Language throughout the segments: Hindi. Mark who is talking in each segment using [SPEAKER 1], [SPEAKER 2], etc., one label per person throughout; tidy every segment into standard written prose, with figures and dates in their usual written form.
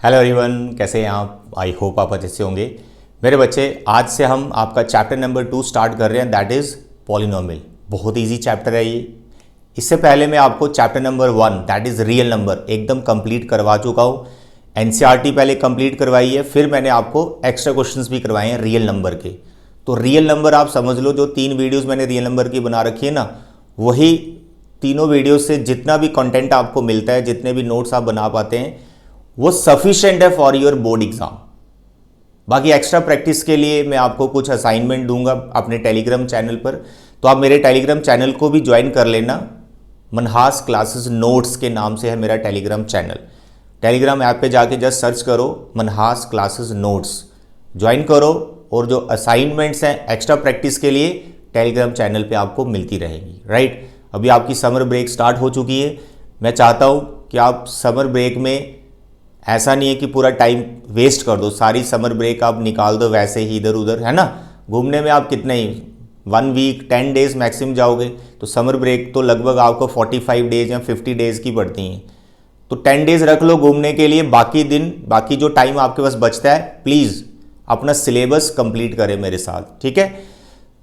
[SPEAKER 1] हेलो एवरीवन, कैसे हैं आप? आई होप आप अच्छे से होंगे। मेरे बच्चे, आज से हम आपका चैप्टर नंबर 2 स्टार्ट कर रहे हैं, दैट इज़ पॉलिनोमियल। बहुत इजी चैप्टर है ये। इससे पहले मैं आपको chapter number 1 that is real number एकदम कंप्लीट करवा चुका हूँ। एनसीईआरटी पहले कंप्लीट करवाई है, फिर मैंने आपको एक्स्ट्रा क्वेश्चंस भी करवाए हैं रियल नंबर के। तो रियल नंबर आप समझ लो, जो 3 वीडियोज़ मैंने रियल नंबर की बना रखी है ना, वही तीनों वीडियो से जितना भी कंटेंट आपको मिलता है, जितने भी नोट्स आप बना पाते हैं, वो सफिशिएंट है फॉर योर बोर्ड एग्जाम। बाकी एक्स्ट्रा प्रैक्टिस के लिए मैं आपको कुछ असाइनमेंट दूंगा अपने टेलीग्राम चैनल पर, तो आप मेरे टेलीग्राम चैनल को भी ज्वाइन कर लेना। मनहास क्लासेस नोट्स के नाम से है मेरा टेलीग्राम चैनल। टेलीग्राम ऐप पे जाके जस्ट सर्च करो मनहास क्लासेस नोट्स, ज्वाइन करो, और जो असाइनमेंट्स हैं एक्स्ट्रा प्रैक्टिस के लिए टेलीग्राम चैनल पे आपको मिलती रहेगी। राइट, अभी आपकी समर ब्रेक स्टार्ट हो चुकी है। मैं चाहता हूँ कि आप समर ब्रेक में, ऐसा नहीं है कि पूरा टाइम वेस्ट कर दो, सारी समर ब्रेक आप निकाल दो वैसे ही इधर उधर, है ना। घूमने में आप कितने ही 1 वीक 10 डेज मैक्सिमम जाओगे, तो समर ब्रेक तो लगभग आपको 45 डेज या 50 डेज की पड़ती हैं। तो 10 डेज रख लो घूमने के लिए। बाकी दिन, बाकी जो टाइम आपके पास बचता है, प्लीज़ अपना सिलेबस कंप्लीट करें मेरे साथ, ठीक है।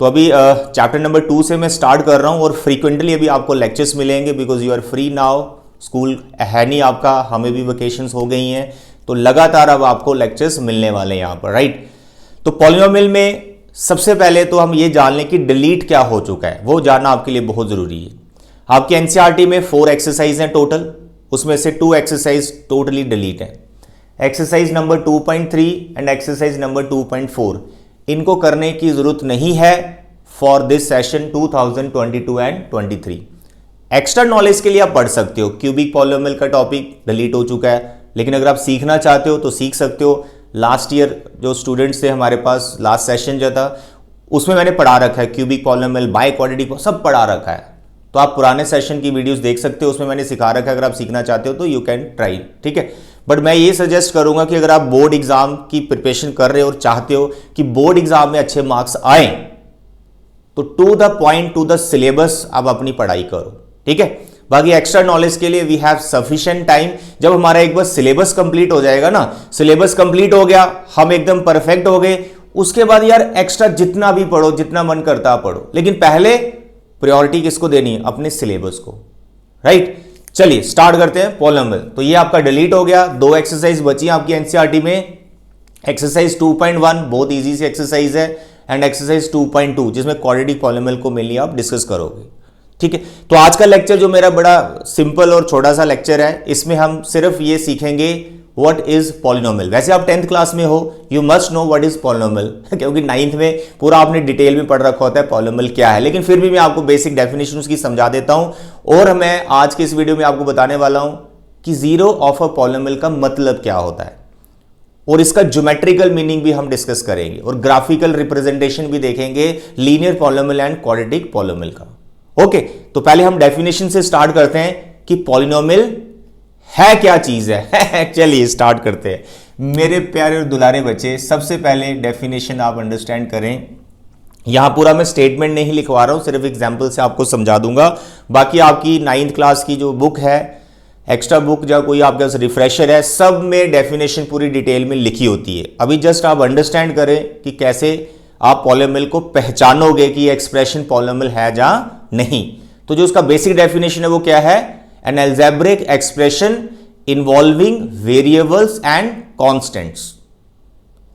[SPEAKER 1] तो अभी चैप्टर नंबर 2 से मैं स्टार्ट कर रहा हूँ, और फ्रीक्वेंटली अभी आपको लेक्चर्स मिलेंगे because you are free now. School है नहीं आपका, हमें भी वेकेशंस हो गई हैं, तो लगातार अब आपको लेक्चर्स मिलने वाले हैं यहाँ पर। राइट, तो पॉलिनोमियल में सबसे पहले तो हम ये जान लें कि डिलीट क्या हो चुका है, वो जानना आपके लिए बहुत ज़रूरी है। आपके एनसीईआरटी में 4 एक्सरसाइज हैं टोटल, उसमें से 2 एक्सरसाइज टोटली डिलीट है। Exercise number 2.3 and exercise number 2.4 इनको करने की ज़रूरत नहीं है for this session 2022 and 23। Extra knowledge के लिए आप पढ़ सकते हो। क्यूबिक पॉलिनोमियल का टॉपिक डिलीट हो चुका है, लेकिन अगर आप सीखना चाहते हो तो सीख सकते हो। लास्ट ईयर जो स्टूडेंट्स थे हमारे पास, लास्ट सेशन जो था उसमें मैंने पढ़ा रखा है क्यूबिक पॉलिनोमियल, बाय क्वाड्रेटिक, सब पढ़ा रखा है। तो आप पुराने सेशन की वीडियोस देख सकते हो, उसमें मैंने सिखा रखा है। अगर आप सीखना चाहते हो तो यू कैन ट्राई, ठीक है। बट मैं ये सजेस्ट करूंगा कि अगर आप बोर्ड एग्जाम की प्रिपरेशन कर रहे हो और चाहते हो कि बोर्ड एग्जाम में अच्छे मार्क्स आए, तो to the point, to the syllabus आप अपनी पढ़ाई करो, ठीक है। बाकी एक्स्ट्रा नॉलेज के लिए वी हैव सफिशिएंट टाइम। जब हमारा एक बार सिलेबस कंप्लीट हो जाएगा ना, सिलेबस कंप्लीट हो गया, हम एकदम परफेक्ट हो गए, उसके बाद यार एक्स्ट्रा जितना भी पढ़ो, जितना मन करता पढ़ो, लेकिन पहले प्रायोरिटी किसको देनी है? अपने सिलेबस को। राइट, चलिए स्टार्ट करते हैं पॉलिनोमियल। तो ये आपका डिलीट हो गया। 2 एक्सरसाइज बची आपकी एनसीईआरटी में। एक्सरसाइज 2.1 बहुत इजी सी एक्सरसाइज है, एंड एक्सरसाइज 2.2 जिसमें क्वाड्रेटिक पॉलिनोमियल को मेनली आप डिस्कस करोगे, ठीक है। तो आज का लेक्चर जो मेरा बड़ा सिंपल और छोटा सा लेक्चर है, इसमें हम सिर्फ ये सीखेंगे व्हाट इज पॉलिनोमियल। वैसे आप 10th क्लास में हो, you must know what is polynomial, क्योंकि 9th में पूरा आपने डिटेल में पढ़ रखा होता है पॉलिनोमियल क्या है, लेकिन फिर भी मैं आपको बेसिक डेफिनेशन उसकी समझा देता हूं। और मैं आज के इस वीडियो में आपको बताने वाला हूं कि जीरो ऑफ अ पॉलिनोमियल का मतलब क्या होता है, और इसका ज्योमेट्रिकल मीनिंग भी हम डिस्कस करेंगे, और ग्राफिकल रिप्रेजेंटेशन भी देखेंगे linear polynomial and quadratic polynomial का। ओके, तो पहले हम डेफिनेशन से स्टार्ट करते हैं कि पॉलिनोमियल है क्या चीज है। चलिए स्टार्ट करते हैं मेरे प्यारे और दुलारे बच्चे। सबसे पहले डेफिनेशन आप अंडरस्टैंड करें। यहां पूरा मैं स्टेटमेंट नहीं लिखवा रहा हूं, सिर्फ एग्जांपल से आपको समझा दूंगा। बाकी आपकी 9th क्लास की जो बुक है, एक्स्ट्रा बुक, या कोई आपके पास रिफ्रेशर है, सब में डेफिनेशन पूरी डिटेल में लिखी होती है। अभी जस्ट आप अंडरस्टैंड करें कि कैसे आप पॉलिनोमियल को पहचानोगे कि एक्सप्रेशन पॉलिनोमियल है या नहीं। तो जो उसका बेसिक डेफिनेशन है वो क्या है? An algebraic expression involving variables and constants.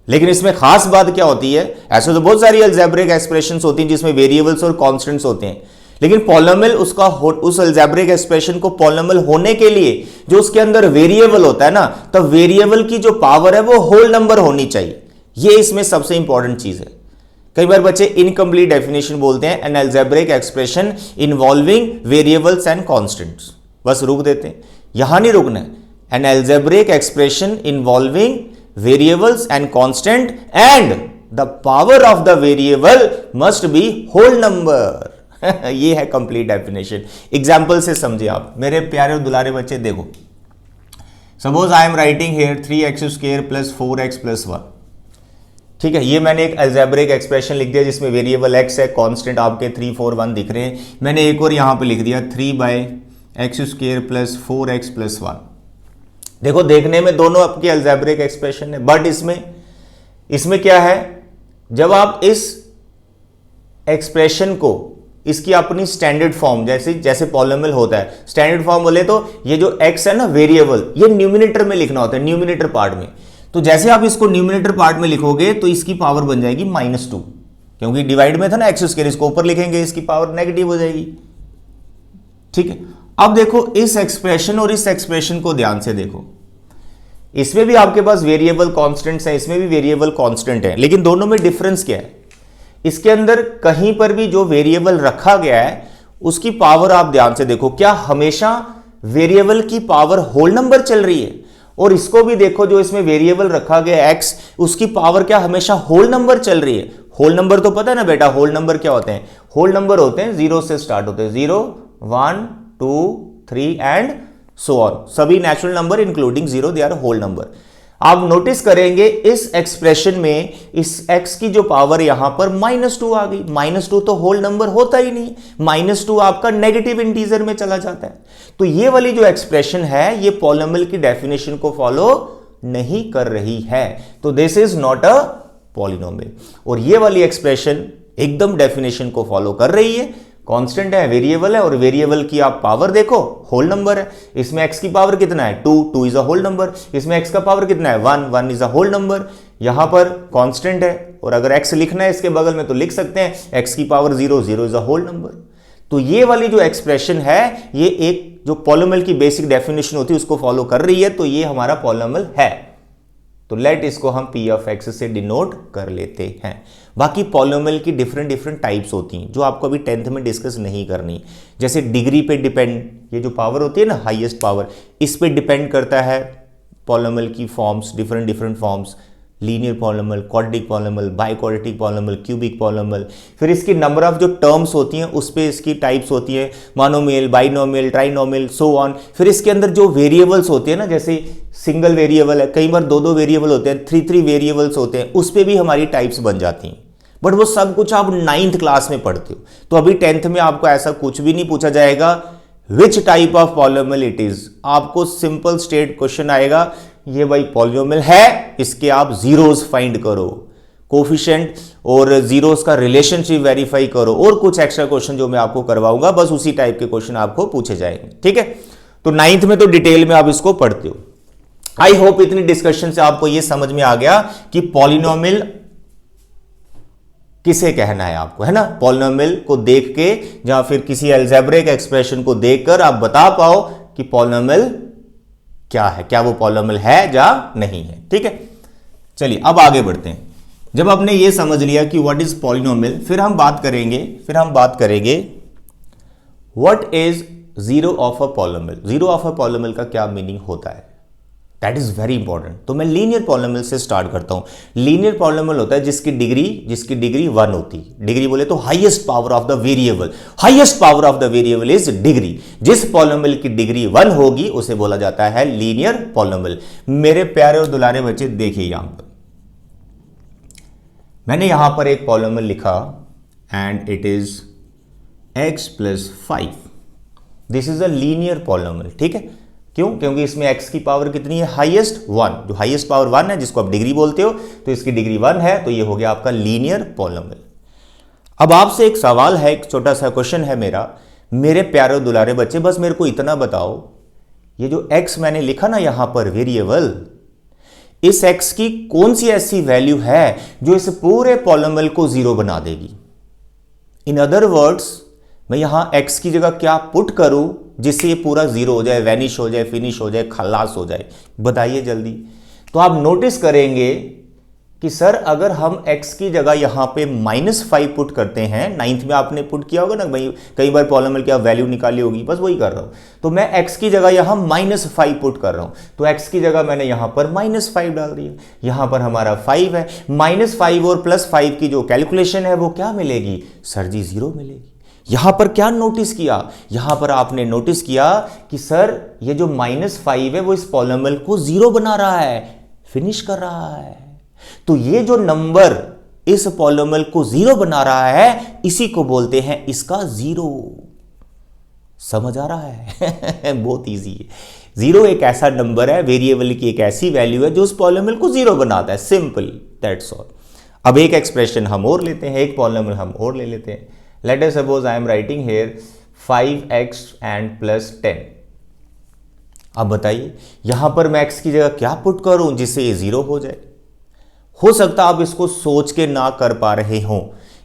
[SPEAKER 1] लेकिन इसमें खास बात क्या होती है? ऐसे तो बहुत सारी अलजेब्रिक एक्सप्रेशंस होती हैं जिसमें वेरिएबल्स और कांस्टेंट्स होते हैं, लेकिन पॉलिनोमियल उस अलजेब्रिक एक्सप्रेशन को पॉलिनोमियल होने के लिए जो उसके अंदर वेरिएबल होता है ना, तो वेरिएबल की जो पावर है वो होल नंबर होनी चाहिए। ये इसमें सबसे इंपॉर्टेंट चीज है। कई बार बच्चे इनकम्प्लीट डेफिनेशन बोलते हैं, an algebraic expression involving variables and constants, बस रुक देते हैं। यहां नहीं रुकना है। An algebraic expression involving variables and constant and the power of the variable must be whole number. ये है कंप्लीट डेफिनेशन। एग्जांपल से समझे आप मेरे प्यारे और दुलारे बच्चे। देखो, suppose I am writing here 3x² + 4x + 1, ठीक है। ये मैंने एक अलजेब्रिक एक्सप्रेशन लिख दिया जिसमें वेरिएबल x है, कांस्टेंट आपके 3, 4, 1 दिख रहे हैं। मैंने एक और यहां पे लिख दिया 3/x² + 4x + 1। देखो देखने में दोनों आपकी अलजेब्रिक एक्सप्रेशन है, बट इसमें क्या है, जब आप इस एक्सप्रेशन को इसकी अपनी स्टैंडर्ड फॉर्म जैसे पॉलिनोमियल होता है, स्टैंडर्ड फॉर्म बोले तो ये जो x है ना वेरिएबल, ये न्यूमिनेटर में लिखना होता है, न्यूमिनेटर पार्ट में। तो जैसे आप इसको न्यूमिनेटर पार्ट में लिखोगे तो इसकी पावर बन जाएगी -2, क्योंकि डिवाइड में था ना एक्स स्क्वायर, इसको ऊपर लिखेंगे इसकी पावर नेगेटिव हो जाएगी। ठीक है, अब देखो इस एक्सप्रेशन और इस एक्सप्रेशन को ध्यान से देखो, इसमें भी आपके पास वेरिएबल कांस्टेंट्स हैं, इसमें भी वेरिएबल कांस्टेंट है, लेकिन दोनों में डिफरेंस क्या है, इसके अंदर कहीं पर भी जो वेरिएबल रखा गया है उसकी पावर आप ध्यान से देखो, क्या हमेशा वेरिएबल की पावर होल नंबर चल रही है, और इसको भी देखो जो इसमें वेरिएबल रखा गया x, उसकी पावर क्या हमेशा होल नंबर चल रही है। होल नंबर तो पता है ना बेटा, होल नंबर क्या होते हैं, होल नंबर होते हैं 0 से स्टार्ट होते हैं, 0 1 2 3 एंड सो ऑन, सभी natural number including 0 they are whole number. आप नोटिस करेंगे इस एक्सप्रेशन में इस x की जो पावर यहां पर -2 आ गई, -2 तो होल नंबर होता ही नहीं, -2 आपका नेगेटिव इंटीजर में चला जाता है। तो ये वाली जो एक्सप्रेशन है ये पॉलिनोमियल की डेफिनेशन को फॉलो नहीं कर रही है, तो this is not a polynomial. और ये वाली एक्सप्रेशन एकदम डेफिनेशन को फॉलो कर रही है, कांस्टेंट है, वेरिएबल है, और वेरिएबल की आप पावर देखो होल नंबर है, इसमें x की पावर कितना है 2, 2 इज अ होल नंबर, इसमें x का पावर कितना है 1, 1 इज अ होल नंबर, यहां पर कांस्टेंट है, और अगर x लिखना है इसके बगल में तो लिख सकते हैं x की power 0, 0 is a whole number. तो ये वाली जो एक्सप्रेशन है ये एक जो पॉलिनोमियल की बेसिक डेफिनेशन होती है उसको फॉलो कर रही है, तो ये हमारा पॉलिनोमियल है। तो लेट इसको हम p ऑफ x से डिनोट कर लेते हैं। बाकी पॉलिनोमियल की डिफरेंट टाइप्स होती हैं जो आपको अभी 10th में डिस्कस नहीं करनी, जैसे डिग्री पे डिपेंड, ये जो पावर होती है ना हाईएस्ट पावर, इस पे डिपेंड करता है पॉलिनोमियल की forms, different forms, linear polynomial, quadratic polynomial, biquadratic polynomial, cubic polynomial, फिर इसकी नंबर ऑफ जो टर्म्स होती हैं उस पे इसकी टाइप्स होती है, monomial, binomial, trinomial, so on. फिर इसके अंदर जो वेरिएबल्स होते हैं ना, जैसे सिंगल वेरिएबल है, कई बार 2 वेरिएबल होते हैं, 3 वेरिएबल्स होते हैं, उस पे भी हमारी टाइप्स बन जाती हैं, बट वो सब कुछ आप 9th क्लास में पढ़ते हो। तो अभी 10th में आपको ऐसा कुछ भी नहीं पूछा जाएगा which type of polynomial it is, आपको सिंपल स्टेट क्वेश्चन आएगा, ये भाई पॉलिनोमियल है, इसके आप जीरोस फाइंड करो, कोफिशिएंट और जीरोस का रिलेशनशिप वेरीफाई करो, और कुछ एक्स्ट्रा क्वेश्चन जो मैं आपको करवाऊंगा, बस उसी टाइप के क्वेश्चन आपको पूछे जाएंगे। ठीक है, तो 9th में तो डिटेल में आप इसको पढ़ते हो। आई होप इतनी डिस्कशन से आपको यह समझ में आ गया कि पॉलिनोमियल किसे कहना है आपको, है ना। पॉलिनोमियल को देख के या फिर किसी अलजेब्रिक एक्सप्रेशन को देखकर आप बता पाओ कि पॉलिनोमियल क्या है, क्या वो पॉलिनोमियल है या नहीं है। ठीक है, चलिए अब आगे बढ़ते हैं। जब आपने ये समझ लिया कि व्हाट इज पॉलिनोमियल, फिर हम बात करेंगे what is zero of a polynomial. Zero of a polynomial का क्या मीनिंग होता है, दैट इज वेरी इंपॉर्टेंट। तो मैं लीनियर पॉलिनोमियल से स्टार्ट करता हूं। लीनियर पॉलिनोमियल होता है जिसकी डिग्री 1 होती है। डिग्री बोले तो highest power of the variable, highest power of the variable is degree. जिस पॉलिनोमियल की डिग्री 1 होगी उसे बोला जाता है लीनियर पॉलिनोमियल। मेरे प्यारे और दुलारे बच्चे देखिए, यहां पर मैंने यहां पर एक पॉलिनोमियल लिखा and it is x + 5। This is a linear polynomial. ठीक है, क्यों? क्योंकि इसमें x की पावर कितनी है, हाईएस्ट 1। जो हाईएस्ट पावर 1 है, जिसको आप डिग्री बोलते हो, तो इसकी डिग्री 1 है, तो ये हो गया आपका लीनियर पॉलिनोमियल। अब आपसे एक सवाल है, एक छोटा सा क्वेश्चन है मेरा, मेरे प्यारे दुलारे बच्चे, बस मेरे को इतना बताओ, ये जो x मैंने लिखा ना यहां पर वेरिएबल, इस x की कौन सी ऐसी वैल्यू है जो इस पूरे पॉलिनोमियल को 0 बना देगी। इन अदर वर्ड्स, मैं यहां x की जगह क्या पुट करूं जिससे ये पूरा 0 हो जाए, वैनिश हो जाए, फिनिश हो जाए, खलास हो जाए, बताइए जल्दी। तो आप नोटिस करेंगे कि सर अगर हम x की जगह यहां पे -5 पुट करते हैं, 9th में आपने पुट किया होगा ना भाई, कई बार पॉलिनोमियल की आप वैल्यू निकाली होगी, बस वही कर रहा हूं। तो मैं x की जगह यहां -5 पुट कर रहा हूं, तो x की जगह मैंने यहां पर -5 डाल दिया, यहां पर हमारा 5 है, -5 और +5 की जो कैलकुलेशन है वो क्या मिलेगी सर जी, 0 मिलेगी। यहां पर क्या नोटिस किया, यहां पर आपने नोटिस किया कि सर ये जो -5 है वो इस पॉलिनोमियल को 0 बना रहा है, फिनिश कर रहा है। तो ये जो नंबर इस पॉलिनोमियल को 0 बना रहा है, इसी को बोलते हैं इसका 0। समझ आ रहा है बहुत इजी है। जीरो एक ऐसा नंबर है, वेरिएबल की एक ऐसी वैल्यू है जो उस पॉलिनोमियल को जीरो बनाता है, सिंपल, दैट्स ऑल। अब एक एक्सप्रेशन हम और लेते हैं, एक पॉलिनोमियल हम और ले लेते हैं। Let us suppose I am writing here 5x and plus 10। अब बताइए यहां पर मैं x की जगह क्या पुट करूं जिससे ये जीरो हो जाए। हो सकता आप इसको सोच के ना कर पा रहे हो,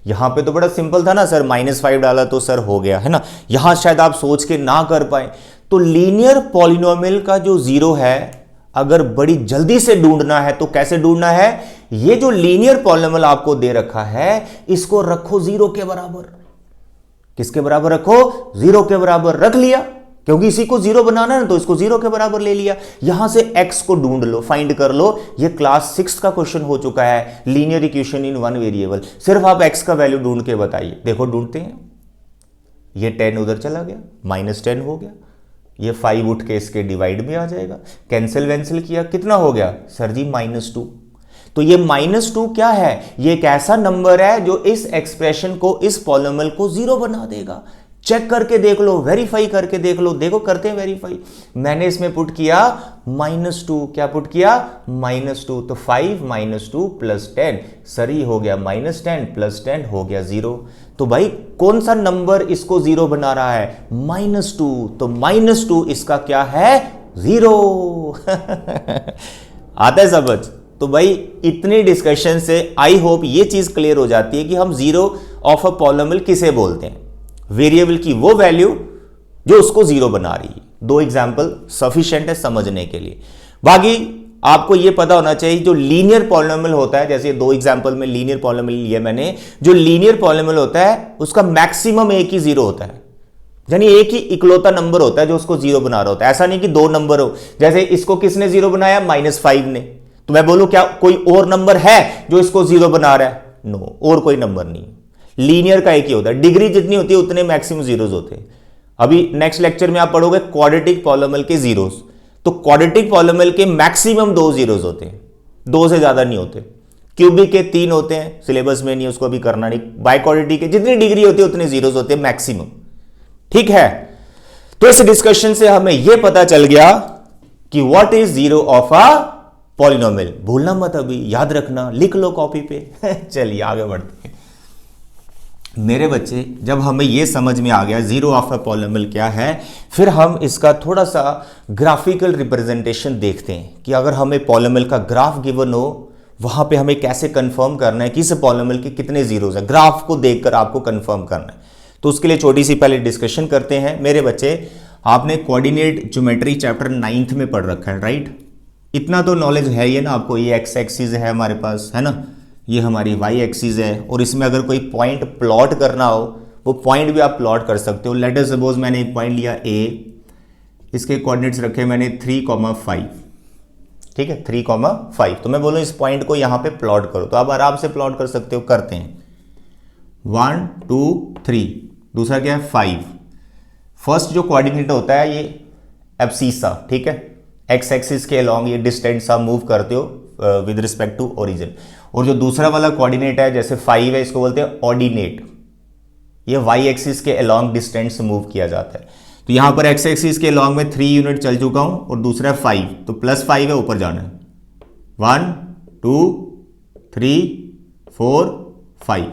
[SPEAKER 1] यहां पे तो बड़ा सिंपल था ना सर, -5 डाला तो सर हो गया, है ना। यहां शायद आप सोच के ना कर पाए। तो लीनियर पॉलिनोमियल का जो जीरो है अगर बड़ी जल्दी से ढूंढना है तो कैसे ढूंढना है, ये जो लीनियर पॉलिनोमियल आपको दे रखा है इसको रखो जीरो के बराबर। किसके बराबर रखो, जीरो के बराबर रख लिया, क्योंकि इसी को जीरो बनाना है तो इसको जीरो के बराबर ले लिया। यहां से x को ढूंढ लो, फाइंड कर लो। ये क्लास 6 का क्वेश्चन हो चुका है, linear equation in one variable. सिर्फ आप x का वैल्यू ढूंढ के बताइए। देखो ढूंढते हैं, ये 10 उधर चला गया, -10 हो गया, ये 5 उठ के इसके डिवाइड में आ जाएगा, कैंसिल वैंसिल किया, कितना हो गया सर जी -2। तो ये -2 क्या है, ये एक ऐसा नंबर है जो इस एक्सप्रेशन को, इस पॉलिनोमियल को जीरो बना देगा। चेक करके देख लो, वेरीफाई करके देख लो। देखो करते हैं वेरीफाई। मैंने इसमें पुट किया -2, क्या पुट किया -2, तो 5 - 2 + 10, सही हो गया -10 + 10 हो गया 0। तो भाई कौन सा नंबर इसको जीरो बना रहा है, -2, तो -2 इसका क्या है, जीरो। आता है समझ। तो भाई इतनी डिस्कशन से आई होप ये चीज क्लियर हो जाती है कि हम जीरो ऑफ अ पॉलिनोमियल किसे बोलते हैं, वेरिएबल की वो वैल्यू जो उसको जीरो बना रही है। 2 एग्जांपल सफिशिएंट है समझने के लिए। बाकी आपको ये पता होना चाहिए जो लीनियर पॉलिनोमियल होता है, जैसे 2 एग्जांपल में लीनियर पॉलिनोमियल लिया मैंने, जो लीनियर पॉलिनोमियल होता है उसका मैक्सिमम एक ही जीरो होता है, यानी एक ही इकलौता नंबर होता है जो उसको जीरो बना रहा होता है। ऐसा नहीं कि 2 नंबर हो, जैसे इसको किसने जीरो बनाया, -5 ने, तो मैं बोलूं क्या कोई और नंबर है जो इसको जीरो बना रहा है, नो, और कोई नंबर नहीं। लीनियर का एक ही होता है, डिग्री जितनी होती है उतने मैक्सिमम जीरोस होते हैं। अभी नेक्स्ट लेक्चर में आप पढ़ोगे क्वाड्रेटिक पॉलिनोमियल के जीरोस, तो क्वाड्रेटिक पॉलिनोमियल के मैक्सिमम 2 जीरोस होते हैं, 2 से ज्यादा नहीं होते। क्यूबिक के 3 होते हैं, सिलेबस में नहीं, उसको अभी करना नहीं। बाय क्वाड्रेटिक के जितनी डिग्री होती है उतने जीरोस होते हैं मैक्सिमम, ठीक है। तो इस डिस्कशन से हमें यह पता चल गया कि what is zero of a polynomial. भूलना मत, अभी याद रखना, लिख लो कॉपी पे। चलिए आगे बढ़ते हैं। मेरे बच्चे, जब हमें यह समझ में आ गया जीरो ऑफ अ पॉलिनोमियल क्या है, फिर हम इसका थोड़ा सा ग्राफिकल रिप्रेजेंटेशन देखते हैं कि अगर हमें पॉलिनोमियल का ग्राफ गिवन हो, वहां पे हमें कैसे कंफर्म करना है कि इस पॉलिनोमियल के कितने जीरोस हैं। ग्राफ को देखकर आपको कंफर्म करना है। तो उसके लिए छोटी सी पहले डिस्कशन करते हैं। मेरे बच्चे, आपने कोऑर्डिनेट ज्योमेट्री चैप्टर 9th में पढ़ रखा है, राइट। इतना तो नॉलेज है ही ना आपको। ये एक्स एक्सिस है हमारे पास, है ना, ये हमारी वाई एक्सिस है, और इसमें अगर कोई पॉइंट प्लॉट करना हो वो पॉइंट भी आप प्लॉट कर सकते हो। लेट अस सपोज मैंने एक पॉइंट लिया ए, इसके कोऑर्डिनेट्स रखे मैंने 3,5, ठीक है, 3,5। तो मैं बोलूँ इस पॉइंट को यहाँ पे प्लॉट करो, तो आप आराम से प्लॉट कर सकते हो। करते हैं 1 2 3, दूसरा क्या है 5। फर्स्ट जो कोऑर्डिनेट होता है ये एब्सिसा, ठीक है, एक्स एक्सिस के अलॉन्ग ये डिस्टेंस आप मूव करते हो विद रिस्पेक्ट टू ओरिजिन। और जो दूसरा वाला कोऑर्डिनेट है जैसे 5 है, इसको बोलते हैं ऑर्डिनेट, ये वाई एक्सिस के अलॉन्ग डिस्टेंस मूव किया जाता है। तो यहां पर एक्स एक्सिस के अलॉन्ग में 3 यूनिट चल चुका हूं और दूसरा है 5, तो +5 है, ऊपर जाना है 1 2 3 4 5।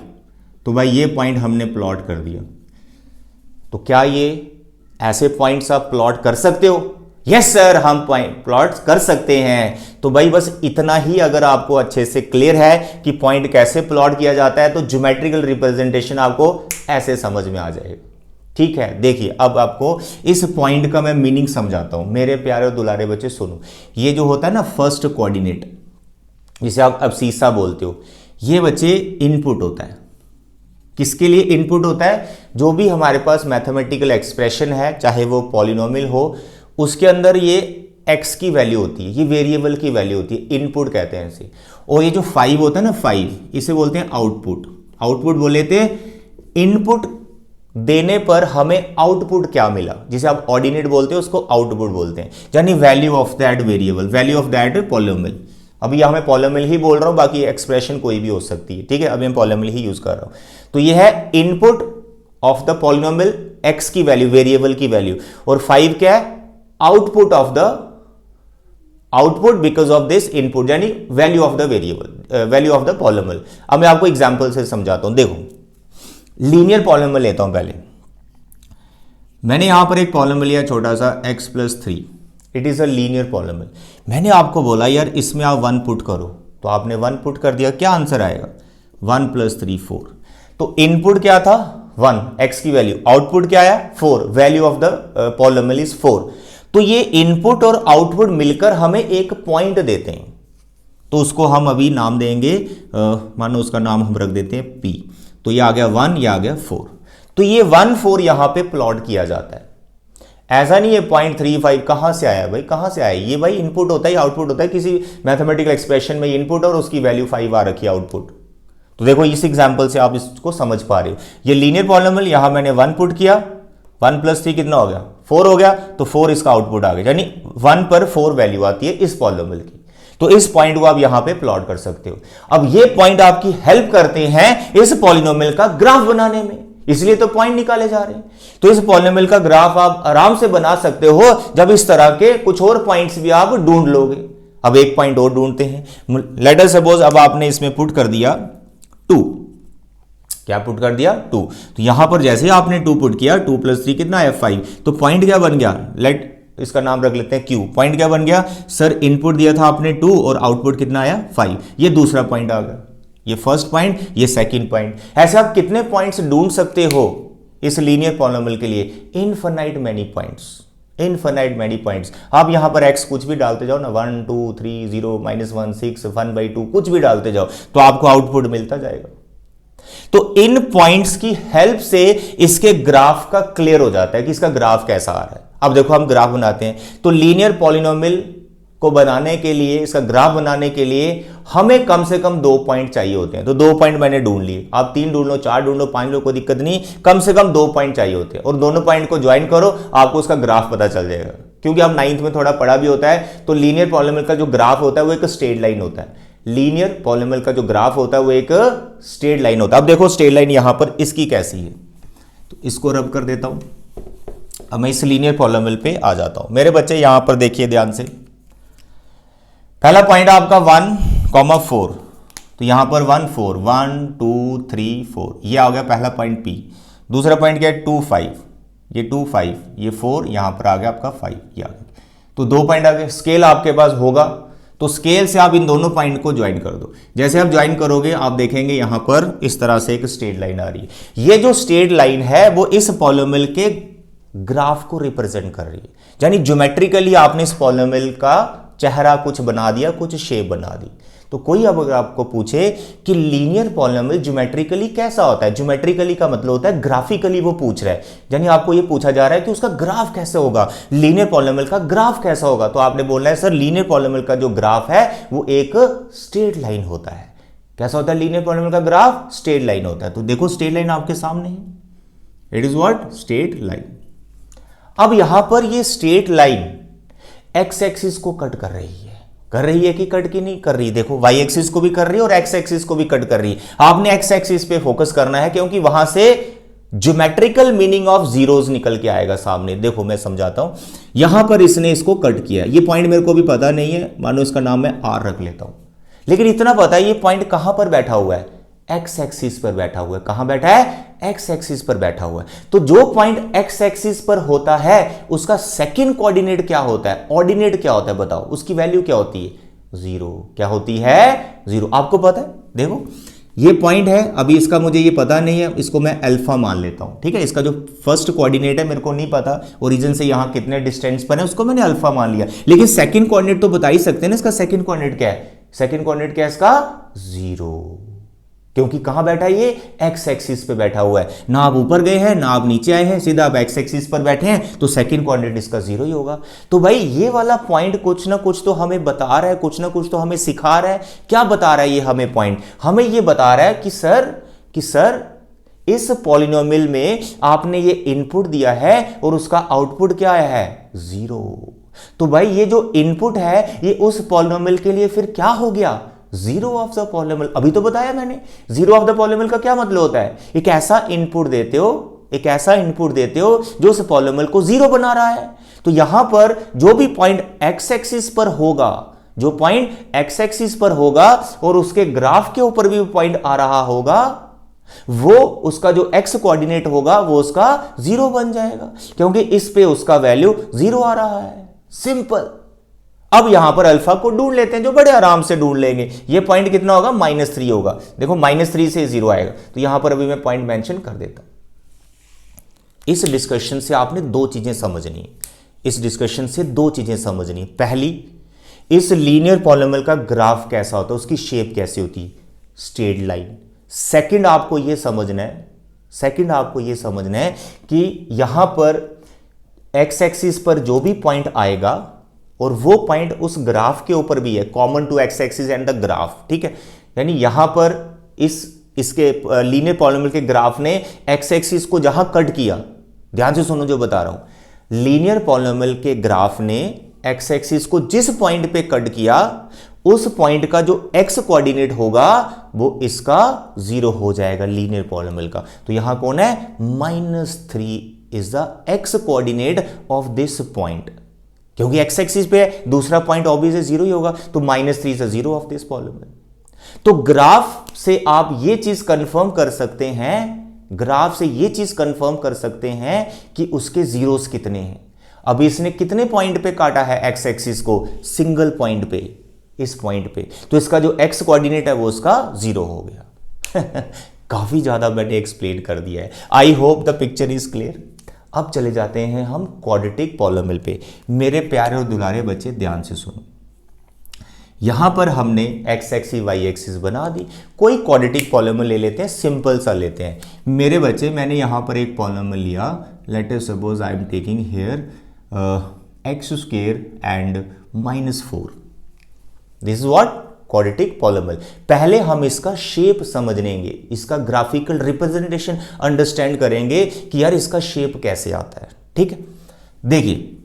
[SPEAKER 1] तो भाई ये पॉइंट हमने प्लॉट कर दिया। तो क्या ये ऐसे पॉइंट्स आप प्लॉट कर सकते हो? यस सर, हम पॉइंट प्लॉट कर सकते हैं। तो भाई बस इतना ही अगर आपको अच्छे से क्लियर है कि पॉइंट कैसे प्लॉट किया जाता है, तो ज्योमेट्रिकल रिप्रेजेंटेशन आपको ऐसे समझ में आ जाएगा, ठीक है। देखिए अब आपको इस पॉइंट का मैं मीनिंग समझाता हूं। मेरे प्यारे और दुलारे बच्चे सुनो, ये जो होता है ना फर्स्ट कोऑर्डिनेट, जिसे आप एब्सिसा बोलते हो, ये बच्चे इनपुट होता है। किसके लिए इनपुट होता है? जो भी हमारे पास मैथमेटिकल एक्सप्रेशन है, चाहे वो पॉलिनोमियल हो, उसके अंदर ये x की वैल्यू होती है, ये वेरिएबल की वैल्यू होती है, इनपुट कहते हैं इसे। और ये जो 5 होता है ना 5, इसे बोलते हैं आउटपुट। आउटपुट बोले थे इनपुट देने पर हमें आउटपुट क्या मिला, जिसे आप ऑर्डिनेट बोलते हैं उसको आउटपुट बोलते हैं, यानी value of that variable, value of that polynomial. अभी यहां मैं पॉलिनोमियल ही बोल रहा हूं, बाकी एक्सप्रेशन कोई भी हो सकती है, ठीक है। अभी मैं पॉलिनोमियल ही यूज कर रहा हूं। तो ये है input of the polynomial, x की वैल्यू, वेरिएबल की वैल्यू, और 5 क्या है? Output of the output because of this input, यानी value of the variable, value of the polynomial. अब मैं आपको एग्जांपल से समझाता हूं। देखो लीनियर पॉलिनोमियल लेता हूं। पहले मैंने यहां पर एक पॉलिनोमियल लिया छोटा सा x+3, it is a linear polynomial. मैंने आपको बोला यार इसमें आप 1 पुट करो, तो आपने 1 पुट कर दिया, क्या आंसर आएगा? 1 + 3 4। तो इनपुट क्या था? 1 x की वैल्यू, आउटपुट क्या आया? 4, value of the polynomial is 4। तो ये इनपुट और आउटपुट मिलकर हमें एक पॉइंट देते हैं, तो उसको हम अभी नाम देंगे, मानो उसका नाम हम रख देते हैं p। तो ये आ गया 1, ये आ गया 4। तो ये 1 4 यहां पे प्लॉट किया जाता है। ऐसा नहीं है 0.35 कहां से आया भाई, कहां से आया? ये भाई इनपुट होता है, आउटपुट होता है। किसी मैथमेटिकल एक्सप्रेशन में इनपुट और उसकी वैल्यू 5 आ रखी है आउटपुट। तो देखो इस एग्जांपल से आप इसको समझ पा रहे हो। ये लीनियर पॉलिनोमियल, यहां मैंने 1 पुट किया, 1 + 3 कितना हो गया? 4 हो गया। तो 4 इसका आउटपुट आ गया, यानी 1 पर 4 वैल्यू आती है इस पॉलिनोमियल की। तो इस पॉइंट को आप यहां पे प्लॉट कर सकते हो। अब ये पॉइंट आपकी हेल्प करते हैं इस पॉलिनोमियल का ग्राफ बनाने में, इसलिए तो पॉइंट निकाले जा रहे हैं। तो इस पॉलिनोमियल का ग्राफ आप आराम से बना सकते हो जब इस तरह के कुछ और पॉइंट्स भी आप ढूंढ लोगे। अब एक पॉइंट और ढूंढते हैं। लेट अस सपोज अब आपने इसमें पुट कर दिया 2। क्या पुट कर दिया? 2। तो यहां पर जैसे आपने 2 पुट किया, 2 + 3 कितना है? 5। तो पॉइंट क्या बन गया? लेट इसका नाम रख लेते हैं Q। पॉइंट क्या बन गया? सर इनपुट दिया था आपने 2 और आउटपुट कितना आया? 5। ये दूसरा पॉइंट आ गया, ये फर्स्ट पॉइंट, ये सेकंड पॉइंट। ऐसे आप कितने पॉइंट्स ढूंढ सकते हो इस लीनियर पॉलिनोमियल के लिए? Infinite many points, infinite many points. आप यहां पर x कुछ भी डालते जाओ ना, 1 2 3 0 -1 6 1/2 कुछ भी डालते जाओ तो आपको आउटपुट मिलता जाएगा। तो इन पॉइंट्स की हेल्प से इसके ग्राफ का क्लियर हो जाता है कि इसका ग्राफ कैसा आ रहा है। अब देखो हम ग्राफ बनाते हैं, तो लीनियर पॉलिनोमियल को बनाने के लिए, इसका ग्राफ बनाने के लिए हमें कम से कम 2 पॉइंट चाहिए होते हैं। तो 2 पॉइंट मैंने ढूंढ लिए, आप 3 ढूंढ लो, 4 ढूंढ लो, 5 लो, कोई दिक्कत नहीं, कम से कम 2 पॉइंट चाहिए होते हैं। और दोनों पॉइंट को ज्वाइन करो, आपको उसका ग्राफ पता चल जाएगा। क्योंकि आप 9th में थोड़ा पढ़ा भी होता है, तो लीनियर पॉलिनोमियल का जो ग्राफ होता है वो एक स्ट्रेट लाइन होता है। लीनियर पॉलिनोमियल का जो ग्राफ होता है वो एक स्ट्रेट लाइन होता है। अब देखो स्ट्रेट लाइन यहां पर इसकी कैसी है, तो इसको रब कर देता हूं। अब मैं इस लीनियर पॉलिनोमियल पे आ जाता हूं। मेरे बच्चे यहां पर देखिए ध्यान से, पहला पॉइंट आपका 1, 4। तो यहां पर 1 4, 1 2 3 4, ये आ गया पहला पॉइंट P। दूसरा पॉइंट क्या है? 2 5, ये 2 5, ये 4, यहां पर आ गया आपका 5, ये आ गया। तो 2 पॉइंट आ गए। स्केल आपके पास होगा तो स्केल से आप इन दोनों पॉइंट को ज्वाइन कर दो। जैसे आप ज्वाइन करोगे आप देखेंगे यहां पर इस तरह से एक स्ट्रेट लाइन आ रही है। ये जो स्ट्रेट लाइन है वो इस पॉलिनोमियल के ग्राफ को रिप्रेजेंट कर रही है, यानी ज्योमेट्रिकली आपने इस पॉलिनोमियल का चेहरा कुछ बना दिया, कुछ शेप बना दी। तो कोई अब अगर आपको पूछे कि लीनियर पॉलिनोमियल ज्योमेट्रिकली कैसा होता है, ज्योमेट्रिकली का मतलब होता है ग्राफिकली वो पूछ रहा है, यानी आपको ये पूछा जा रहा है कि उसका ग्राफ कैसे होगा, लीनियर पॉलिनोमियल का ग्राफ कैसा होगा। तो आपने बोलना है सर लीनियर पॉलिनोमियल का जो ग्राफ है वो एक स्ट्रेट लाइन होता है। कैसा होता है लीनियर पॉलिनोमियल का ग्राफ? स्ट्रेट लाइन होता है। तो देखो स्ट्रेट लाइन आपके सामने है, it is what? Straight line. अब यहां पर ये स्ट्रेट लाइन एक्स एक्सिस को कट कर रही है कि कट की नहीं कर रही? देखो वाई एक्सिस को भी कर रही है और एक्स एक्सिस को भी कट कर रही है। आपने एक्स एक्सिस पे फोकस करना है क्योंकि वहां से ज्योमेट्रिकल मीनिंग ऑफ जीरोस निकल के आएगा सामने। देखो मैं समझाता हूं, यहां पर इसने इसको कट किया, ये पॉइंट मेरे को भी पता नहीं है, मानो इसका नाम मैं आर रख लेता हूं, लेकिन इतना पता है ये पॉइंट कहां पर बैठा हुआ है? एक्स एक्सिस पर बैठा हुआ है। कहां बैठा है? एक्स एक्सिस पर बैठा हुआ है। तो जो पॉइंट एक्स एक्सिस पर होता है उसका सेकंड कोऑर्डिनेट क्या होता है, ऑर्डिनेट क्या होता है बताओ? उसकी वैल्यू क्या होती है? 0। क्या होती है? 0। आपको पता है? देखो ये पॉइंट है, अभी इसका मुझे ये पता नहीं है, इसको मैं अल्फा मान लेता हूं, ठीक है। इसका जो फर्स्ट कोऑर्डिनेट है मेरे को नहीं पता, ओरिजिन से यहां कितने डिस्टेंस पर है उसको मैंने अल्फा मान लिया, लेकिन सेकंड कोऑर्डिनेट तो बता ही सकते हैं ना इसका सेकंड कोऑर्डिनेट क्या है? सेकंड कोऑर्डिनेट क्या है इसका? 0, क्योंकि कहां बैठा है ये? एक्स एक्सिस पे बैठा हुआ है। ना आप ऊपर गए हैं ना आप नीचे आए हैं, सीधा आप एक्स एक्सिस पर बैठे हैं, तो सेकंड कोऑर्डिनेट इसका 0 ही होगा। तो भाई ये वाला पॉइंट कुछ ना कुछ तो हमें बता रहा है, कुछ ना कुछ तो हमें सिखा रहा है। क्या बता रहा है ये हमें पॉइंट? हमें ये बता रहा है कि सर इस पॉलिनोमियल में आपने ये इनपुट दिया है और उसका आउटपुट क्या आया है? 0। तो भाई ये जो इनपुट है ये उस पॉलिनोमियल के लिए फिर क्या हो गया? 0 ऑफ द पॉलिनोमियल। अभी तो बताया मैंने 0 ऑफ द पॉलिनोमियल का क्या मतलब होता है? एक ऐसा इनपुट देते हो जो उस पॉलिनोमियल को 0 बना रहा है। तो यहां पर जो भी पॉइंट एक्स एक्सिस पर होगा, जो पॉइंट एक्स एक्सिस पर होगा और उसके ग्राफ के ऊपर भी पॉइंट आ रहा होगा, वो उसका जो एक्स कोऑर्डिनेट होगा वो उसका 0 बन जाएगा, क्योंकि इस पे उसका वैल्यू 0 आ रहा है। सिंपल। अब यहां पर अल्फा को ढूंढ लेते हैं, जो बड़े आराम से ढूंढ लेंगे। ये पॉइंट कितना होगा, -3 होगा। देखो -3 से 0 आएगा, तो यहां पर अभी मैं पॉइंट मेंशन कर देता हूं। इस डिस्कशन से आपने दो चीजें समझनी है, इस डिस्कशन से दो चीजें समझनी है। पहली, इस लीनियर पॉलिनोमियल का ग्राफ कैसा होता है, उसकी शेप कैसी होती है, स्ट्रेट लाइन। सेकंड आपको यह समझना है, सेकंड आपको यह समझना है कि यहां पर एक्स एक्सिस पर जो भी पॉइंट आएगा और वो पॉइंट उस ग्राफ के ऊपर भी है, common to x axis and the graph, ठीक है। यानी यहां पर इसके लीनियर पॉलिनोमियल के ग्राफ ने एक्स एक्सिस को जहां कट किया, ध्यान से सुनो जो बता रहा हूं, लीनियर पॉलिनोमियल के ग्राफ ने एक्स एक्सिस को जिस पॉइंट पे कट किया, उस पॉइंट का जो एक्स कोऑर्डिनेट होगा वो इसका 0 हो जाएगा लीनियर पॉलिनोमियल का। तो यहां कौन है, -3 is the x coordinate of this point, क्योंकि एक्स एक्सिस पे दूसरा पॉइंट ऑब्वियसली 0 ही होगा, तो -3 is the 0 of this polynomial. तो ग्राफ से आप ये चीज कंफर्म कर सकते हैं, ग्राफ से ये चीज कंफर्म कर सकते हैं कि उसके जीरोस कितने हैं। अभी इसने कितने पॉइंट पे काटा है एक्स एक्सिस को, सिंगल पॉइंट पे, इस पॉइंट पे, तो इसका जो एक्स कोऑर्डिनेट है वो उसका 0 हो गया। काफी ज्यादा मैंने एक्सप्लेन कर दिया है, I hope the picture is clear. अब चले जाते हैं हम क्वाड्रेटिक पॉलिनोमियल पे। मेरे प्यारे और दुलारे बच्चे ध्यान से सुनो, यहां पर हमने एक्स एक्सिस वाई एक्सिस बना दी। कोई क्वाड्रेटिक पॉलिनोमियल ले लेते हैं, सिंपल सा लेते हैं। मेरे बच्चे, मैंने यहां पर एक पॉलिनोमियल लिया, let us suppose I am taking here x² and -4। This is what, quadratic polynomial. पहले हम इसका शेप समझेंगे, इसका ग्राफिकल रिप्रेजेंटेशन अंडरस्टैंड करेंगे कि यार इसका शेप कैसे आता है, ठीक है। देखिए,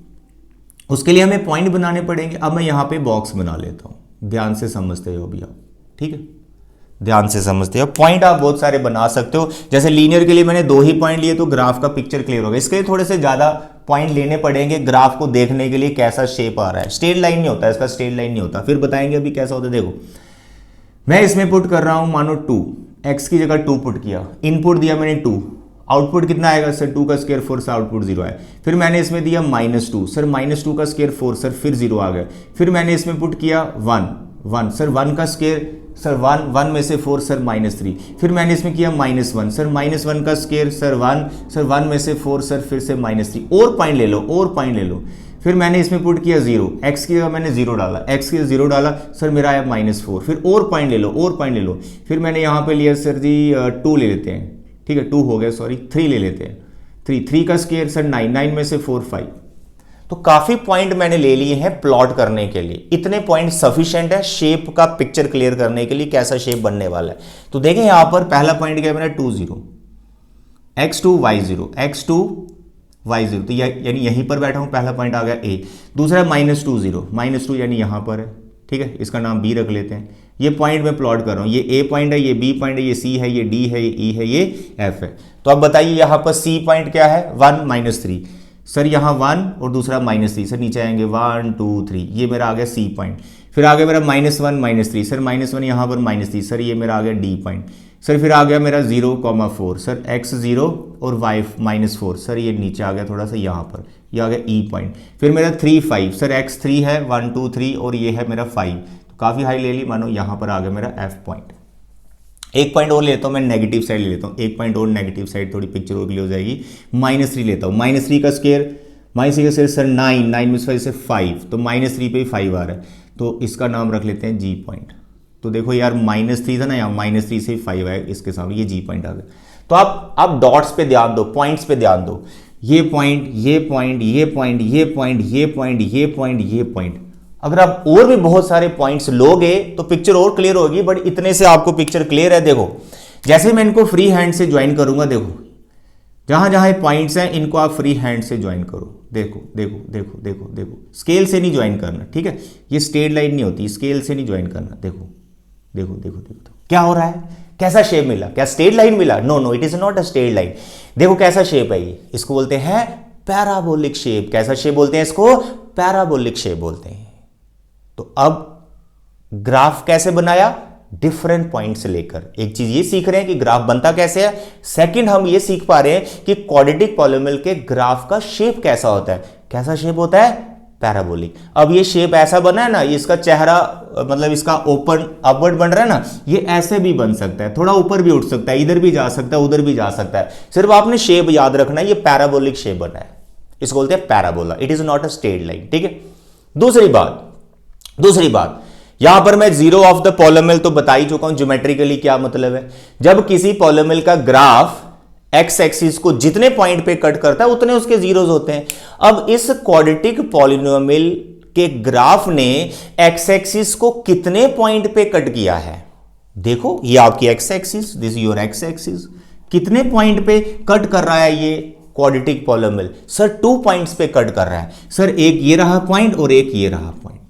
[SPEAKER 1] उसके लिए हमें पॉइंट बनाने पड़ेंगे। अब मैं यहां पे बॉक्स बना लेता हूं, ध्यान से समझते हो भी आप, ठीक है, ध्यान से समझते हो। पॉइंट आप बहुत सारे बना सकते हो, जैसे लीनियर के लिए मैंने 2 ही पॉइंट लिए तो ग्राफ का पिक्चर क्लियर होगा। इसके लिए थोड़े से ज्यादा पॉइंट लेने पड़ेंगे ग्राफ को देखने के लिए कैसा शेप आ रहा है। स्ट्रेट लाइन नहीं होता, इसका स्ट्रेट लाइन नहीं होता, फिर बताएंगे अभी कैसा होता है। देखो, मैं इसमें पुट कर रहा हूं, मानो 2, एक्स की जगह 2 पुट किया, इनपुट दिया मैंने 2, आउटपुट कितना आएगा सर, 2 का स्क्वायर 4 से आउटपुट 0 आया। फिर मैंने इसमें दिया -2, सर -2 का स्क्वायर 4 सर, फिर 0 आ गया। फिर मैंने इसमें पुट किया 1 सर, 1 का स्क्वायर सर 1 में से 4 सर -3। फिर मैंने इसमें किया -1 सर, -1 का स्क्वायर सर 1 सर, 1 में से 4 सर, फिर से -3। और पॉइंट ले लो, और पॉइंट ले लो। फिर मैंने इसमें पुट किया 0, एक्स की जगह मैंने 0 डाला, एक्स की 0 डाला सर, मेरा आया -4। फिर और पॉइंट ले लो, और पॉइंट ले लो। फिर मैंने यहाँ पे लिया सर जी 2 ले लेते हैं, ठीक है, 2 हो गया, सॉरी 3 ले लेते हैं, 3 का स्क्वायर सर 9 में से 4 5। तो काफी पॉइंट मैंने ले लिए हैं प्लॉट करने के लिए। इतने पॉइंट सफिशिएंट है शेप का पिक्चर क्लियर करने के लिए, कैसा शेप बनने वाला है। तो देखें यहां पर पहला पॉइंट क्या है मेरा, 2 0, x2 y0, x2 y0, तो यानी यहीं पर बैठा हूं, पहला पॉइंट आ गया A। दूसरा -2 0, -2 यानी यहां पर है, ठीक है, इसका नाम B रख लेते हैं। ये पॉइंट मैं प्लॉट कर रहा हूं, ये A पॉइंट है, ये B पॉइंट है, ये C है, ये D है, ये E है, ये F है। तो अब बताइए यहां पर C पॉइंट क्या है, 1 -3 सर, यहाँ 1 और दूसरा -3 सर, नीचे आएंगे 1 2 3, ये मेरा आ गया C पॉइंट। फिर आ गया मेरा -1 -3 सर, -1 यहाँ पर -3 सर, ये मेरा आ गया D पॉइंट सर। फिर आ गया मेरा 0,4 सर, x0 और y -4 सर, ये नीचे आ गया थोड़ा सा यहाँ पर, ये आ गया E पॉइंट। फिर मेरा 3 5 सर, x3 है 1 2 3 और ये है मेरा 5, तो काफ़ी हाई ले ली, मानो यहाँ पर आ गया मेरा F पॉइंट। एक पॉइंट और लेता हूं मैं, नेगेटिव साइड ले लेता हूं, एक पॉइंट और नेगेटिव साइड, थोड़ी पिक्चर और क्लियर हो जाएगी। -3 लेता हूं, -3 का स्क्वायर, -3 का स्क्वायर सर 9 में से 5, तो -3 पे ही 5 आ रहा है, तो इसका नाम रख लेते हैं G पॉइंट। तो देखो यार -3 था ना, यहाँ -3 से 5 आया इसके सामने, ये G पॉइंट आ गया। तो आप डॉट्स पे ध्यान दो, पॉइंट्स पे ध्यान दो, ये पॉइंट, ये पॉइंट, ये पॉइंट, ये पॉइंट, ये पॉइंट, ये पॉइंट, ये पॉइंट। अगर आप और भी बहुत सारे पॉइंट्स लोगे तो पिक्चर और क्लियर होगी, बट इतने से आपको पिक्चर क्लियर है। देखो, जैसे मैं इनको फ्री हैंड से ज्वाइन करूंगा, देखो जहां जहां पॉइंट्स हैं इनको आप फ्री हैंड से ज्वाइन करो। देखो देखो देखो देखो देखो, स्केल से नहीं ज्वाइन करना, ठीक है, ये स्ट्रेट लाइन नहीं होती, स्केल से नहीं ज्वाइन करना। देखो देखो देखो देखो, क्या हो रहा है, कैसा शेप मिला, क्या स्ट्रेट लाइन मिला? No no, it is not a straight line. देखो कैसा शेप है ये, इसको बोलते हैं पैराबोलिक शेप। कैसा शेप बोलते हैं इसको? पैराबोलिक शेप बोलते हैं। तो अब ग्राफ कैसे बनाया? डिफरेंट पॉइंट से लेकर। एक चीज ये सीख रहे हैं कि ग्राफ बनता कैसे है। सेकंड हम ये सीख पा रहे हैं कि क्वाड्रेटिक पॉलिनोमियल के ग्राफ का शेप कैसा होता है। कैसा शेप होता है? पैराबोलिक। अब ये शेप ऐसा बना है ना, इसका चेहरा मतलब इसका ओपन अपवर्ड बन रहा है ना, ये ऐसे भी बन सकता है, थोड़ा ऊपर भी उठ सकता है, इधर भी जा सकता है, उधर भी जा सकता है। सिर्फ आपने शेप याद रखना है, ये पैराबोलिक शेप बना है, इसको बोलते हैं parabola. It is not a straight line. ठीक है। दूसरी बात यहां पर मैं जीरो ऑफ द पॉलिनोमियल तो बता ही चुका हूं। ज्योमेट्रिकली क्या मतलब है? जब किसी पॉलिनोमियल का ग्राफ एक्स एक्सिस को जितने पॉइंट पे कट करता है उतने उसके जीरोस होते हैं। अब इस क्वाड्रेटिक पॉलिनोमियल के ग्राफ ने एक्स एक्सिस को कितने पॉइंट पे कट किया है? देखो ये आपकी x axis, this your x axis, कितने पॉइंट पे कट कर रहा है ये क्वाड्रेटिक पॉलिनोमियल? सर 2 पॉइंट्स पे कट कर रहा है। सर एक ये रहा पॉइंट और एक ये रहा पॉइंट।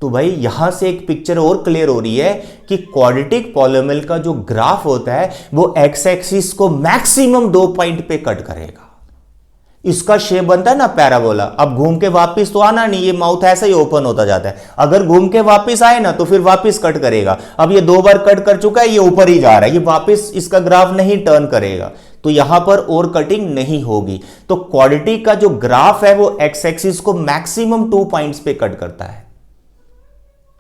[SPEAKER 1] तो भाई यहां से एक पिक्चर और क्लियर हो रही है कि क्वाड्रेटिक पॉलिनोमियल का जो ग्राफ होता है वो एक्स एक्सिस को मैक्सिमम 2 पॉइंट पे कट करेगा। इसका शेप बनता है ना पैराबोला। अब घूम के वापस तो आना नहीं, ये माउथ ऐसा ही ओपन होता जाता है। अगर घूम के वापस आए ना तो फिर वापस कट करेगा। अब ये 2 बार कट कर चुका है, ये ऊपर ही जा रहा है, ये वापस इसका ग्राफ नहीं टर्न करेगा, तो यहां पर और कटिंग नहीं होगी। तो क्वाड्रेटिक का जो ग्राफ है वो एक्स एक्सिस को मैक्सिमम 2 पॉइंट्स पे कट करता है।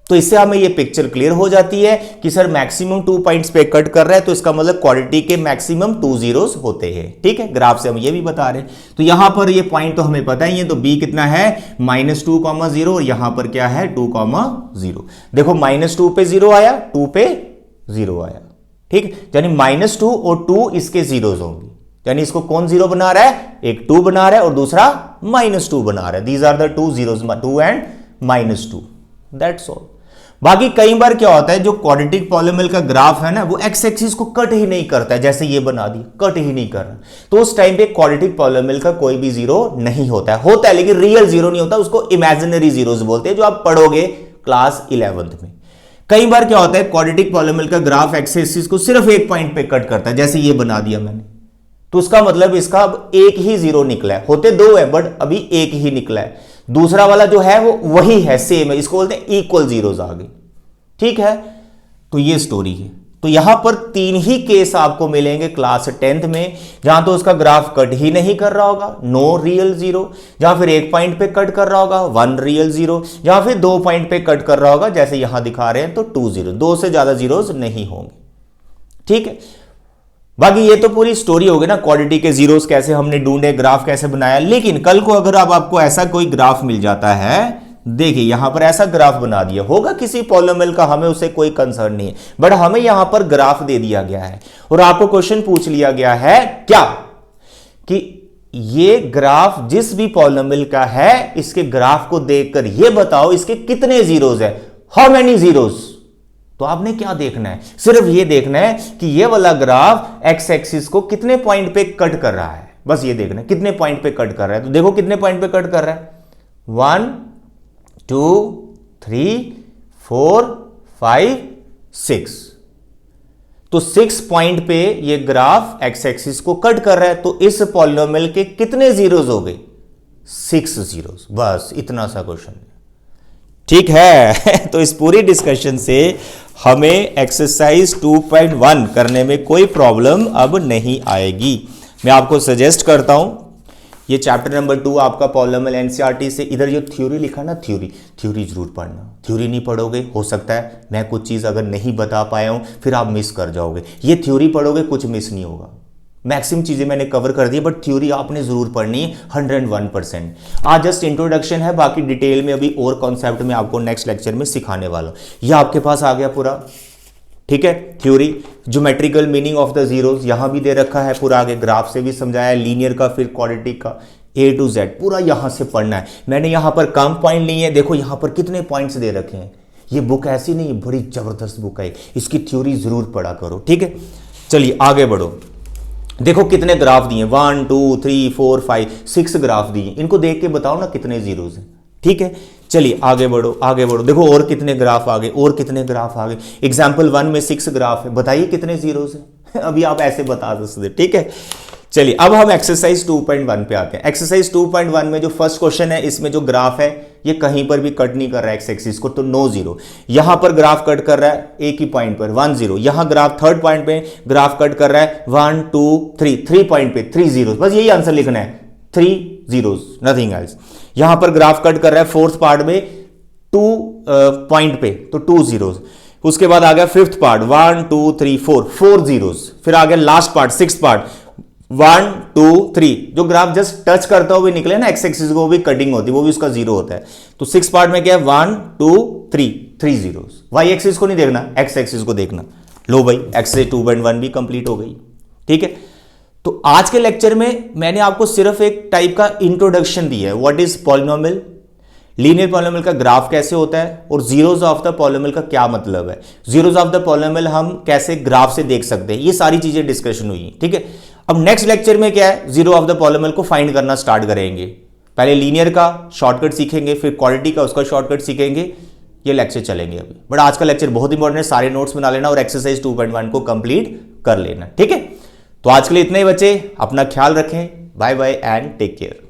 [SPEAKER 1] तो इससे हमें ये पिक्चर क्लियर हो जाती है कि सर मैक्सिमम 2 पॉइंट्स पे कट कर रहा है, तो इसका मतलब क्वाड्रेटिक के मैक्सिमम 2 जीरोस होते हैं। ठीक है, ग्राफ से हम ये भी बता रहे हैं। तो यहां पर ये पॉइंट तो हमें पता ही है, तो b कितना है? -2,0 और यहां पर क्या है? 2,0। देखो -2 पे 0 आया, 2 पे 0 आया। ठीक, यानी -2 और 2 इसके जीरोस होंगे। यानी इसको कौन जीरो बना रहा है? एक 2 बना रहा है और दूसरा -2 बना रहा है। These are the 2 zeros, 2 and -2। That's all. बाकी कई बार क्या होता है, जो क्वाड्रेटिक पॉलिनोमियल का ग्राफ है ना वो एक्स एक्सिस को कट ही नहीं करता है, जैसे ये बना दी, कट ही नहीं कर रहा, तो उस टाइम पे क्वाड्रेटिक पॉलिनोमियल का कोई भी जीरो नहीं होता है लेकिन रियल जीरो नहीं होता, उसको इमेजिनरी जीरोस बोलते हैं, जो आप पढ़ोगे क्लास 11th में। कई बार क्या होता है, क्वाड्रेटिक पॉलिनोमियल का ग्राफ एक्स एक्सिस को सिर्फ एक पॉइंट पे कट करता है, जैसे ये बना दिया मैंने, तो उसका मतलब इसका अब एक ही जीरो निकला है। होते 2 है बट अभी एक ही निकला है। दूसरा वाला जो है वो वही है, सेम है, इसको बोलते हैं इक्वल जीरोस आ गए। ठीक है, तो ये स्टोरी है। तो यहां पर 3 ही केस आपको मिलेंगे क्लास 10th में, जहां तो उसका ग्राफ कट ही नहीं कर रहा होगा, नो रियल जीरो, जहां फिर एक पॉइंट पे कट कर रहा होगा, 1 रियल जीरो, जहां फिर 2 पॉइंट पे कट कर रहा होगा, जैसे यहां दिखा रहे हैं, तो 2 जीरो, 2 से ज्यादा जीरोस नहीं होंगे। ठीक है, बाकी ये तो पूरी स्टोरी हो गई ना, क्वाड्रेटिक के जीरोस कैसे हमने ढूंढे, ग्राफ कैसे बनाया। लेकिन कल को अगर अब आपको ऐसा कोई ग्राफ मिल जाता है, देखिए यहां पर ऐसा ग्राफ बना दिया होगा किसी पॉलिनोमियल का, हमें उसे कोई कंसर्न नहीं है, बट हमें यहां पर ग्राफ दे दिया गया है और आपको क्वेश्चन पूछ लिया गया है क्या, कि ये ग्राफ जिस भी पॉलिनोमियल का है, इसके ग्राफ को देखकर ये बताओ इसके कितने जीरोस है, हाउ मेनी जीरोस। तो आपने क्या देखना है, सिर्फ ये देखना है कि ये वाला ग्राफ एक्स एक्सिस को कितने पॉइंट पे कट कर रहा है, बस ये देखना है कितने पॉइंट पे कट कर रहा है। तो देखो कितने पॉइंट पे कट कर रहा है, 1 2 3 4 5 6। तो 6 पॉइंट पे ये ग्राफ एक्स एक्सिस को कट कर रहा है, तो इस पॉलिनोमियल के कितने जीरोस हो गए? 6 जीरोस। बस इतना सा क्वेश्चन। ठीक है तो इस पूरी डिस्कशन से हमें एक्सरसाइज 2.1 करने में कोई प्रॉब्लम अब नहीं आएगी। मैं आपको सजेस्ट करता हूं, ये चैप्टर नंबर 2 आपका पॉलिनोमियल एनसीईआरटी से, इधर जो थ्योरी लिखा ना, थ्योरी जरूर पढ़ना। थ्योरी नहीं पढ़ोगे, हो सकता है मैं कुछ चीज़ अगर नहीं बता पाया हूं फिर आप मिस कर जाओगे। ये थ्योरी पढ़ोगे कुछ मिस नहीं होगा। मैक्सिमम चीज़ें मैंने कवर कर दी, बट थ्योरी आपने जरूर पढ़नी है 101%। आज जस्ट इंट्रोडक्शन है, बाकी डिटेल में अभी और कॉन्सेप्ट में आपको नेक्स्ट लेक्चर में सिखाने वाला हूं। यह आपके पास आ गया पूरा। ठीक है, theory, geometrical meaning of the zeros यहां भी दे रखा है पूरा, आगे ग्राफ से भी समझाया, लीनियर का, फिर क्वाड्रेटिक का, A to Z पूरा यहां से पढ़ना है। मैंने यहां पर कम पॉइंट लिए हैं, देखो यहां पर कितने पॉइंट्स दे रखे हैं। ये बुक ऐसी नहीं, बड़ी जबरदस्त बुक है, इसकी थ्योरी जरूर पढ़ा करो। ठीक है, चलिए आगे बढ़ो। देखो कितने ग्राफ दिए, 1 2 3 4 5 6 ग्राफ दिए, इनको देख के बताओ ना कितने जीरोस हैं। ठीक है, चलिए आगे बढ़ो आगे बढ़ो। देखो और कितने ग्राफ आ गए, और कितने ग्राफ आ गए। एग्जाम्पल 1 में 6 ग्राफ है, बताइए कितने जीरोस हैं अभी आप ऐसे बता सकते। ठीक है, चलिए अब हम एक्सरसाइज 2.1 पे आते हैं। एक्सरसाइज 2.1 में जो फर्स्ट क्वेश्चन है, इसमें जो ग्राफ है ये कहीं पर भी कट नहीं कर रहा है एक्स एक्सिस को, तो नो जीरो। यहां पर ग्राफ कट कर रहा है एक ही पॉइंट पर 1 0। यहां ग्राफ थर्ड पॉइंट पे ग्राफ कट कर रहा है 1 2 3, 3 पॉइंट पे 3 जीरो। बस यही आंसर लिखना है, 3 जीरोस, नथिंग एल्स। यहां पर ग्राफ कट कर रहा है फोर्थ पार्ट में 2 पॉइंट पे, तो 2 जीरोस। उसके बाद आ गया फिफ्थ पार्ट 1 2 3 4, 4 जीरोस। फिर आ गया लास्ट पार्ट सिक्स पार्ट 1 2 3। जो ग्राफ जस्ट टच करता हुआ निकले ना एक्स एक्सिस को, वो भी कटिंग होती है, वो भी उसका जीरो होता है। तो सिक्स पार्ट में क्या है 1 2 3, 3 जीरोस। वाई एक्सिस को नहीं देखना, एक्स एक्सिस को देखना। लो भाई एक्सरसाइज 2.1 भी कंप्लीट हो गई। ठीक है, तो आज के लेक्चर में मैंने आपको सिर्फ एक टाइप का इंट्रोडक्शन दिया है, what is polynomial, linear polynomial का ग्राफ कैसे होता है, और जीरोस ऑफ द पॉलिनोमियल का क्या मतलब है, जीरोस ऑफ द पॉलिनोमियल हम कैसे ग्राफ से देख सकते हैं, ये सारी चीजें डिस्कशन हुई। ठीक है, अब नेक्स्ट लेक्चर में क्या है, जीरो ऑफ द पॉलिनोमियल को फाइंड करना स्टार्ट करेंगे। पहले लीनियर का शॉर्टकट सीखेंगे, फिर क्वाड्रेटिक का उसका शॉर्टकट सीखेंगे। ये लेक्चर चलेंगे अभी, बट आज का लेक्चर बहुत इंपॉर्टेंट है, सारे नोट्स बना लेना और एक्सरसाइज 2.1 को कंप्लीट कर लेना। ठीक है, तो आज के लिए इतने ही बच्चे, अपना ख्याल रखें, bye bye and take care.